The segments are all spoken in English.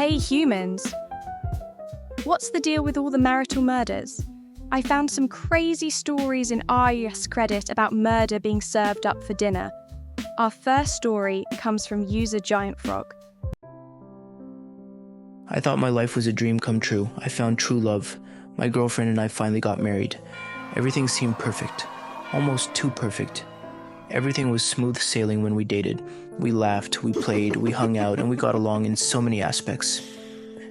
Hey humans! What's the deal with all the marital murders? I found some crazy stories in AskReddit about murder being served up for dinner. Our first story comes from user Giant Frog. I thought my life was a dream come true. I found true love. My girlfriend and I finally got married. Everything seemed perfect. Almost too perfect. Everything was smooth sailing when we dated. We laughed, we played, we hung out, and we got along in so many aspects.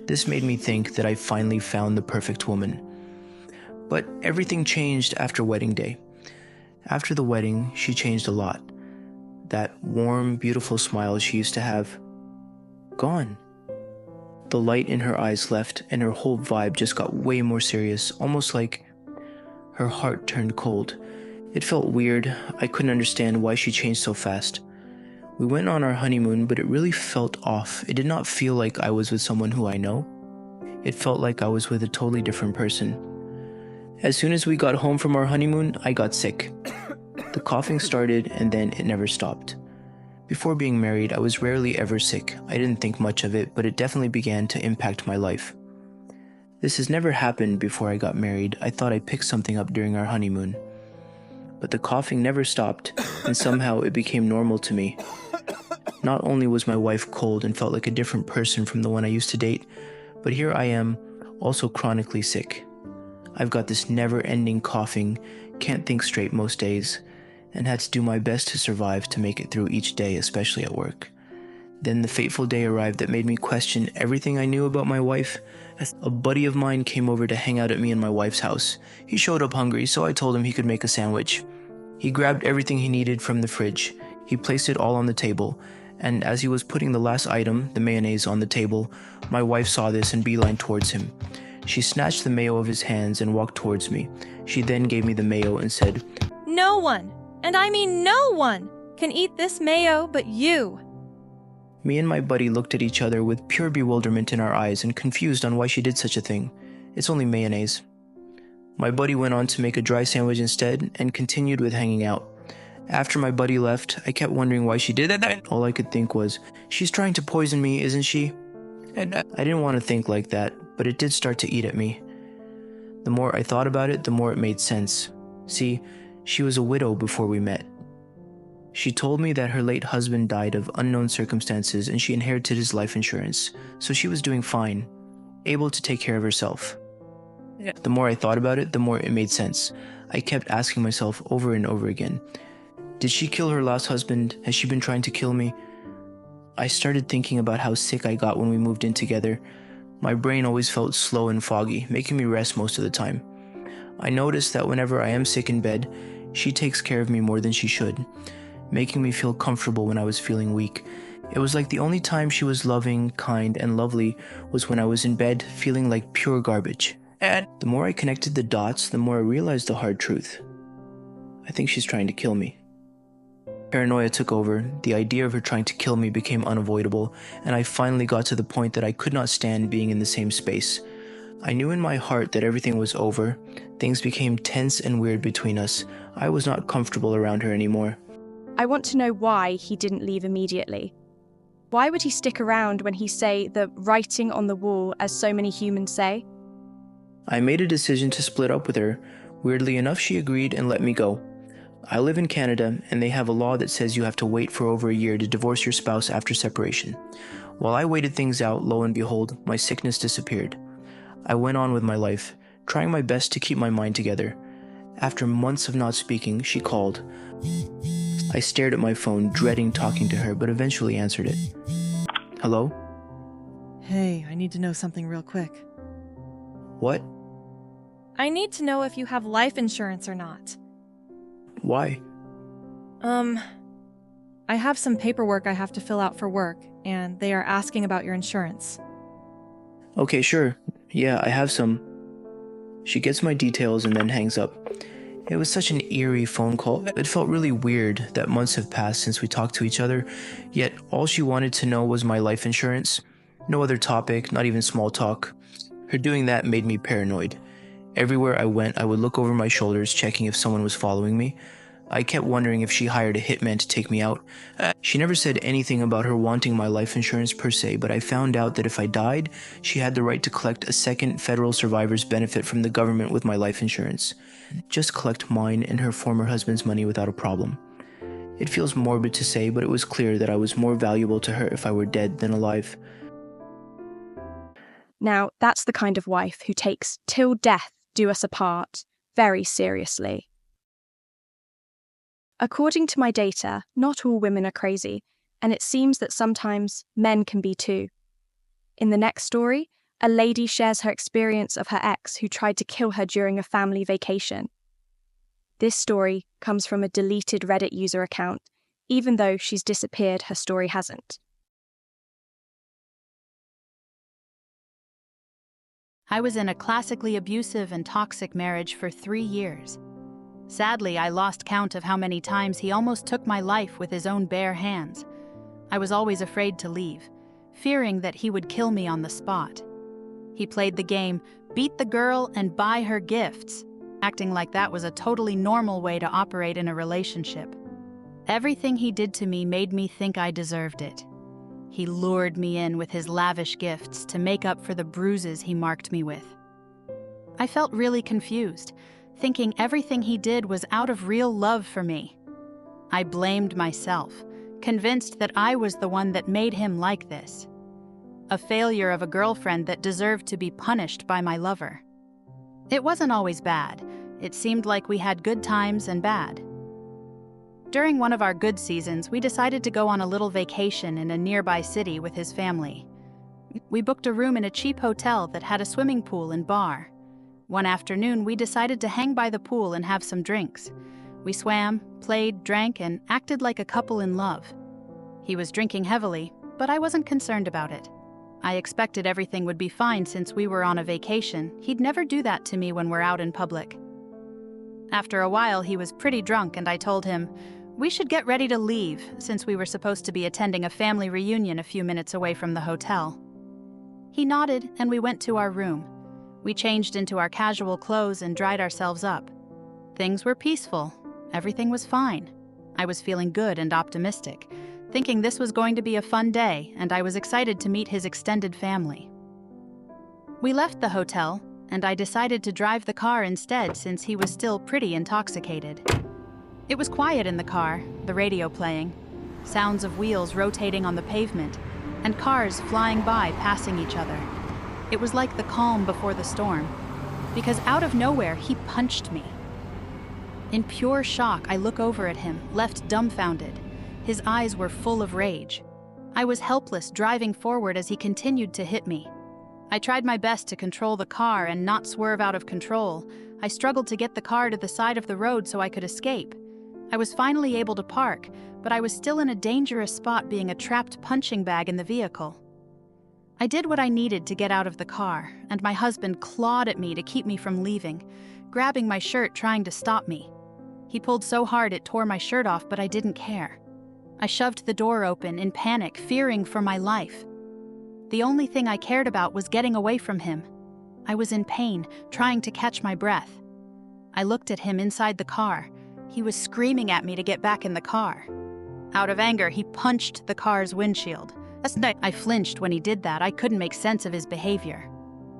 This made me think that I finally found the perfect woman. But everything changed after wedding day. After the wedding, she changed a lot. That warm, beautiful smile she used to have, gone. The light in her eyes left, and her whole vibe just got way more serious, almost like her heart turned cold. It felt weird. I couldn't understand why she changed so fast. We went on our honeymoon, but it really felt off. It did not feel like I was with someone who I know. It felt like I was with a totally different person. As soon as we got home from our honeymoon, I got sick. The coughing started, and then it never stopped. Before being married, I was rarely ever sick. I didn't think much of it, but it definitely began to impact my life. This has never happened before I got married. I thought I picked something up during our honeymoon. But the coughing never stopped, and somehow it became normal to me. Not only was my wife cold and felt like a different person from the one I used to date, but here I am, also chronically sick. I've got this never-ending coughing, can't think straight most days, and had to do my best to survive to make it through each day, especially at work. Then the fateful day arrived that made me question everything I knew about my wife. A buddy of mine came over to hang out at me and my wife's house. He showed up hungry, so I told him he could make a sandwich. He grabbed everything he needed from the fridge. He placed it all on the table, and as he was putting the last item, the mayonnaise, on the table, my wife saw this and beelined towards him. She snatched the mayo of his hands and walked towards me. She then gave me the mayo and said, No one, and I mean no one, can eat this mayo but you. Me and my buddy looked at each other with pure bewilderment in our eyes and confused on why she did such a thing. It's only mayonnaise. My buddy went on to make a dry sandwich instead and continued with hanging out. After my buddy left, I kept wondering why she did that. All I could think was, she's trying to poison me, isn't she? And I didn't want to think like that, but it did start to eat at me. The more I thought about it, the more it made sense. See, she was a widow before we met. She told me that her late husband died of unknown circumstances and she inherited his life insurance, so she was doing fine, able to take care of herself. The more I thought about it, the more it made sense. I kept asking myself over and over again, did she kill her last husband? Has she been trying to kill me? I started thinking about how sick I got when we moved in together. My brain always felt slow and foggy, making me rest most of the time. I noticed that whenever I am sick in bed, she takes care of me more than she should, making me feel comfortable when I was feeling weak. It was like the only time she was loving, kind, and lovely was when I was in bed feeling like pure garbage. And the more I connected the dots, the more I realized the hard truth. I think she's trying to kill me. Paranoia took over. The idea of her trying to kill me became unavoidable, and I finally got to the point that I could not stand being in the same space. I knew in my heart that everything was over. Things became tense and weird between us. I was not comfortable around her anymore. I want to know why he didn't leave immediately. Why would he stick around when he say the writing on the wall, as so many humans say? I made a decision to split up with her. Weirdly enough, she agreed and let me go. I live in Canada, and they have a law that says you have to wait for over a year to divorce your spouse after separation. While I waited things out, lo and behold, my sickness disappeared. I went on with my life, trying my best to keep my mind together. After months of not speaking, she called. I stared at my phone, dreading talking to her, but eventually answered it. Hello? Hey, I need to know something real quick. What? I need to know if you have life insurance or not. Why? I have some paperwork I have to fill out for work, and they are asking about your insurance. Okay, sure. Yeah, I have some. She gets my details and then hangs up. It was such an eerie phone call. It felt really weird that months have passed since we talked to each other, yet all she wanted to know was my life insurance. No other topic, not even small talk. Her doing that made me paranoid. Everywhere I went, I would look over my shoulders, checking if someone was following me. I kept wondering if she hired a hitman to take me out. She never said anything about her wanting my life insurance per se, but I found out that if I died, she had the right to collect a second federal survivor's benefit from the government with my life insurance. Just collect mine and her former husband's money without a problem. It feels morbid to say, but it was clear that I was more valuable to her if I were dead than alive. Now, that's the kind of wife who takes "till death do us apart" very seriously. According to my data, not all women are crazy, and it seems that sometimes men can be too. In the next story, a lady shares her experience of her ex who tried to kill her during a family vacation. This story comes from a deleted Reddit user account. Even though she's disappeared, her story hasn't. I was in a classically abusive and toxic marriage for 3 years. Sadly, I lost count of how many times he almost took my life with his own bare hands. I was always afraid to leave, fearing that he would kill me on the spot. He played the game, beat the girl and buy her gifts, acting like that was a totally normal way to operate in a relationship. Everything he did to me made me think I deserved it. He lured me in with his lavish gifts to make up for the bruises he marked me with. I felt really confused, thinking everything he did was out of real love for me. I blamed myself, convinced that I was the one that made him like this. A failure of a girlfriend that deserved to be punished by my lover. It wasn't always bad. It seemed like we had good times and bad. During one of our good seasons, we decided to go on a little vacation in a nearby city with his family. We booked a room in a cheap hotel that had a swimming pool and bar. One afternoon, we decided to hang by the pool and have some drinks. We swam, played, drank, and acted like a couple in love. He was drinking heavily, but I wasn't concerned about it. I expected everything would be fine since we were on a vacation. He'd never do that to me when we're out in public. After a while, he was pretty drunk, and I told him we should get ready to leave since we were supposed to be attending a family reunion a few minutes away from the hotel. He nodded, and we went to our room. We changed into our casual clothes and dried ourselves up. Things were peaceful. Everything was fine. I was feeling good and optimistic, thinking this was going to be a fun day, and I was excited to meet his extended family. We left the hotel, and I decided to drive the car instead since he was still pretty intoxicated. It was quiet in the car, the radio playing, sounds of wheels rotating on the pavement, and cars flying by passing each other. It was like the calm before the storm, because out of nowhere he punched me. In pure shock, I look over at him, left dumbfounded. His eyes were full of rage. I was helpless, driving forward as he continued to hit me. I tried my best to control the car and not swerve out of control. I struggled to get the car to the side of the road so I could escape. I was finally able to park, but I was still in a dangerous spot, being a trapped punching bag in the vehicle. I did what I needed to get out of the car, and my husband clawed at me to keep me from leaving, grabbing my shirt, trying to stop me. He pulled so hard it tore my shirt off, but I didn't care. I shoved the door open in panic, fearing for my life. The only thing I cared about was getting away from him. I was in pain, trying to catch my breath. I looked at him inside the car. He was screaming at me to get back in the car. Out of anger, he punched the car's windshield. I flinched when he did that. I couldn't make sense of his behavior.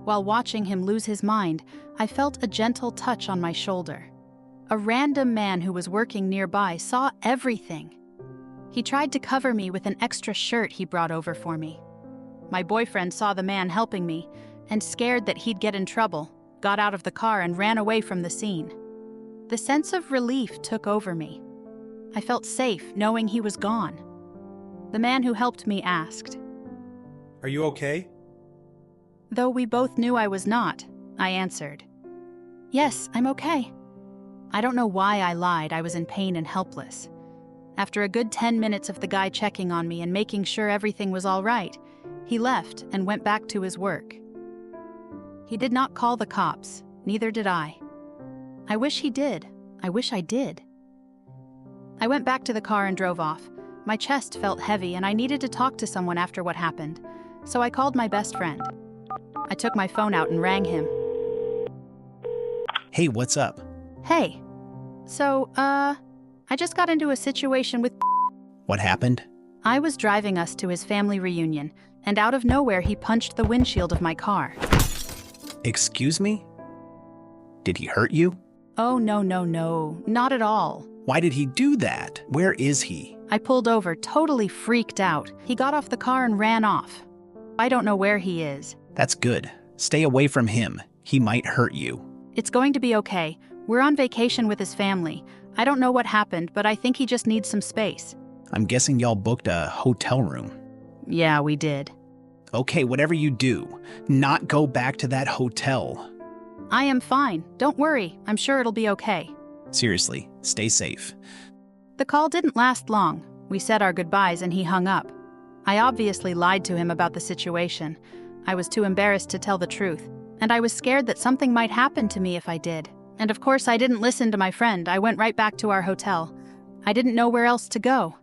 While watching him lose his mind, I felt a gentle touch on my shoulder. A random man who was working nearby saw everything. He tried to cover me with an extra shirt he brought over for me. My boyfriend saw the man helping me, and scared that he'd get in trouble, got out of the car and ran away from the scene. The sense of relief took over me. I felt safe knowing he was gone. The man who helped me asked, "Are you okay?" Though we both knew I was not, I answered, "Yes, I'm okay." I don't know why I lied. I was in pain and helpless. After a good 10 minutes of the guy checking on me and making sure everything was all right, he left and went back to his work. He did not call the cops, neither did I. I wish he did. I wish I did. I went back to the car and drove off. My chest felt heavy and I needed to talk to someone after what happened, so I called my best friend. I took my phone out and rang him. Hey, what's up? Hey. So, I just got into a situation with... What happened? I was driving us to his family reunion, and out of nowhere he punched the windshield of my car. Excuse me? Did he hurt you? Oh, no, not at all. Why did he do that? Where is he? I pulled over, totally freaked out. He got off the car and ran off. I don't know where he is. That's good. Stay away from him. He might hurt you. It's going to be okay. We're on vacation with his family. I don't know what happened, but I think he just needs some space. I'm guessing y'all booked a hotel room. Yeah, we did. Okay, whatever you do, not go back to that hotel. I am fine. Don't worry. I'm sure it'll be okay. Seriously, stay safe. The call didn't last long. We said our goodbyes and he hung up. I obviously lied to him about the situation. I was too embarrassed to tell the truth, and I was scared that something might happen to me if I did. And of course, I didn't listen to my friend. I went right back to our hotel. I didn't know where else to go.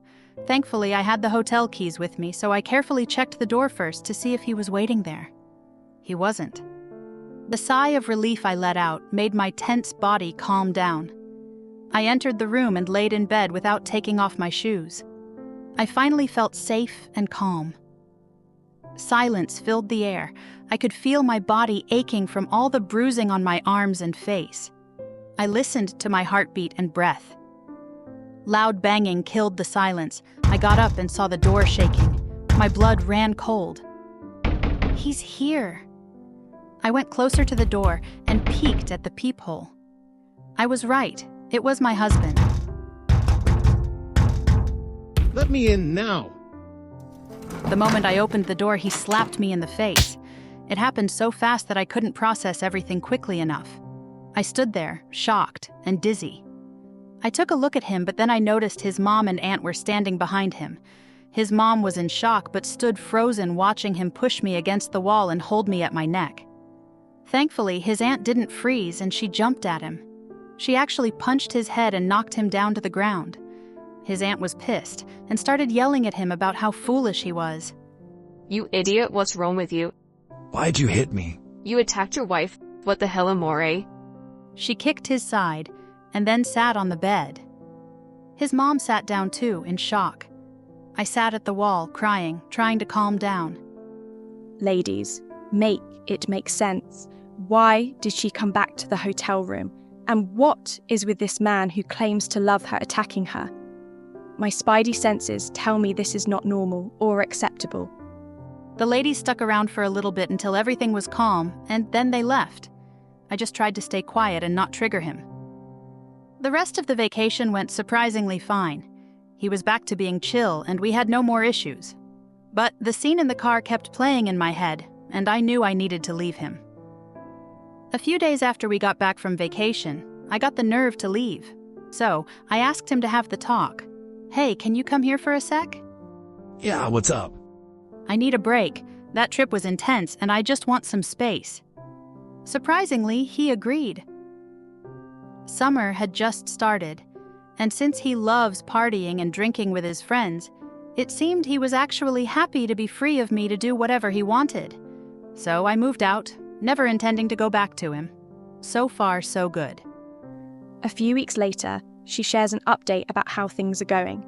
Thankfully, I had the hotel keys with me, so I carefully checked the door first to see if he was waiting there. He wasn't. The sigh of relief I let out made my tense body calm down. I entered the room and laid in bed without taking off my shoes. I finally felt safe and calm. Silence filled the air. I could feel my body aching from all the bruising on my arms and face. I listened to my heartbeat and breath. Loud banging killed the silence. I got up and saw the door shaking. My blood ran cold. He's here. I went closer to the door and peeked at the peephole. I was right. It was my husband. Let me in now. The moment I opened the door, he slapped me in the face. It happened so fast that I couldn't process everything quickly enough. I stood there, shocked and dizzy. I took a look at him, but then I noticed his mom and aunt were standing behind him. His mom was in shock, but stood frozen, watching him push me against the wall and hold me at my neck. Thankfully, his aunt didn't freeze, and she jumped at him. She actually punched his head and knocked him down to the ground. His aunt was pissed and started yelling at him about how foolish he was. You idiot, what's wrong with you? Why'd you hit me? You attacked your wife, what the hell, amore? She kicked his side and then sat on the bed. His mom sat down too, in shock. I sat at the wall, crying, trying to calm down. Ladies, make it make sense. Why did she come back to the hotel room? And what is with this man who claims to love her attacking her? My spidey senses tell me this is not normal or acceptable. The ladies stuck around for a little bit until everything was calm, and then they left. I just tried to stay quiet and not trigger him. The rest of the vacation went surprisingly fine. He was back to being chill, and we had no more issues. But the scene in the car kept playing in my head, and I knew I needed to leave him. A few days after we got back from vacation, I got the nerve to leave. So I asked him to have the talk. Hey, can you come here for a sec? Yeah, what's up? I need a break. That trip was intense, and I just want some space. Surprisingly, he agreed. Summer had just started, and since he loves partying and drinking with his friends, it seemed he was actually happy to be free of me to do whatever he wanted. So I moved out, never intending to go back to him. So far, so good. A few weeks later, she shares an update about how things are going.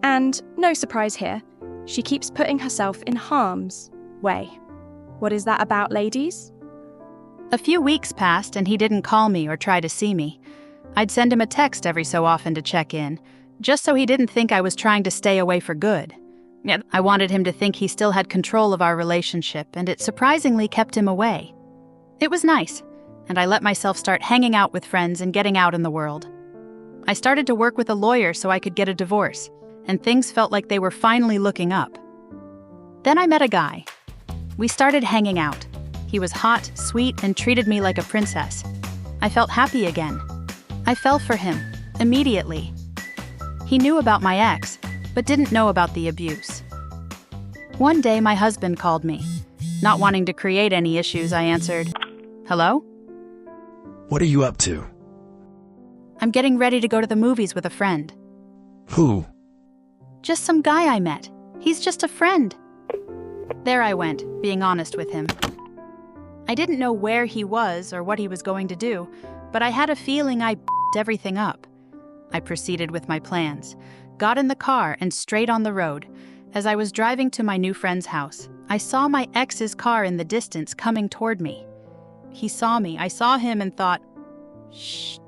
And, no surprise here, she keeps putting herself in harm's way. What is that about, ladies? A few weeks passed and he didn't call me or try to see me. I'd send him a text every so often to check in, just so he didn't think I was trying to stay away for good. I wanted him to think he still had control of our relationship, and it surprisingly kept him away. It was nice, and I let myself start hanging out with friends and getting out in the world. I started to work with a lawyer so I could get a divorce, and things felt like they were finally looking up. Then I met a guy. We started hanging out. He was hot, sweet, and treated me like a princess. I felt happy again. I fell for him, immediately. He knew about my ex, but didn't know about the abuse. One day, my husband called me. Not wanting to create any issues, I answered, "Hello? What are you up to? I'm getting ready to go to the movies with a friend." Who? "Just some guy I met. He's just a friend." There I went, being honest with him. I didn't know where he was or what he was going to do, but I had a feeling I everything up. I proceeded with my plans, got in the car and straight on the road. As I was driving to my new friend's house, I saw my ex's car in the distance coming toward me. He saw me, I saw him and thought, shh.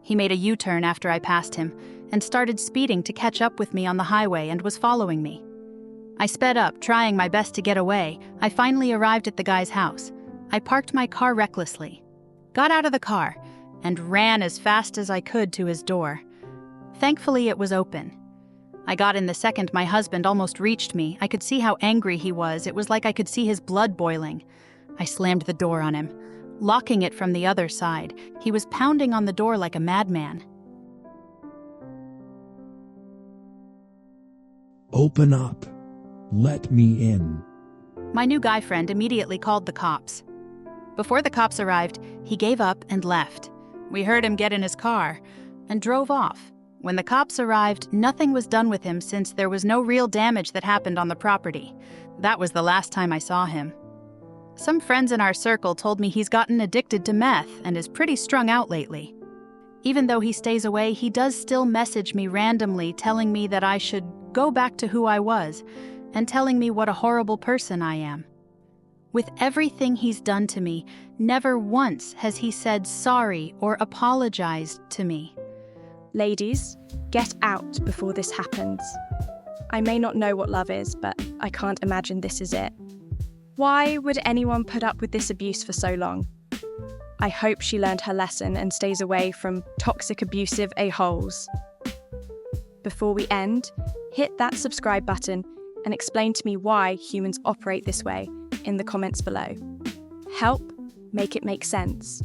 He made a U-turn after I passed him and started speeding to catch up with me on the highway and was following me. I sped up, trying my best to get away. I finally arrived at the guy's house. I parked my car recklessly, got out of the car, and ran as fast as I could to his door. Thankfully, it was open. I got in the second my husband almost reached me. I could see how angry he was. It was like I could see his blood boiling. I slammed the door on him, locking it from the other side. He was pounding on the door like a madman. Open up. Let me in. My new guy friend immediately called the cops. Before the cops arrived, he gave up and left. We heard him get in his car and drove off. When the cops arrived, nothing was done with him since there was no real damage that happened on the property. That was the last time I saw him. Some friends in our circle told me he's gotten addicted to meth and is pretty strung out lately. Even though he stays away, he does still message me randomly telling me that I should go back to who I was and telling me what a horrible person I am. With everything he's done to me, never once has he said sorry or apologized to me. Ladies, get out before this happens. I may not know what love is, but I can't imagine this is it. Why would anyone put up with this abuse for so long? I hope she learned her lesson and stays away from toxic, abusive a-holes. Before we end, hit that subscribe button and explain to me why humans operate this way in the comments below. Help make it make sense.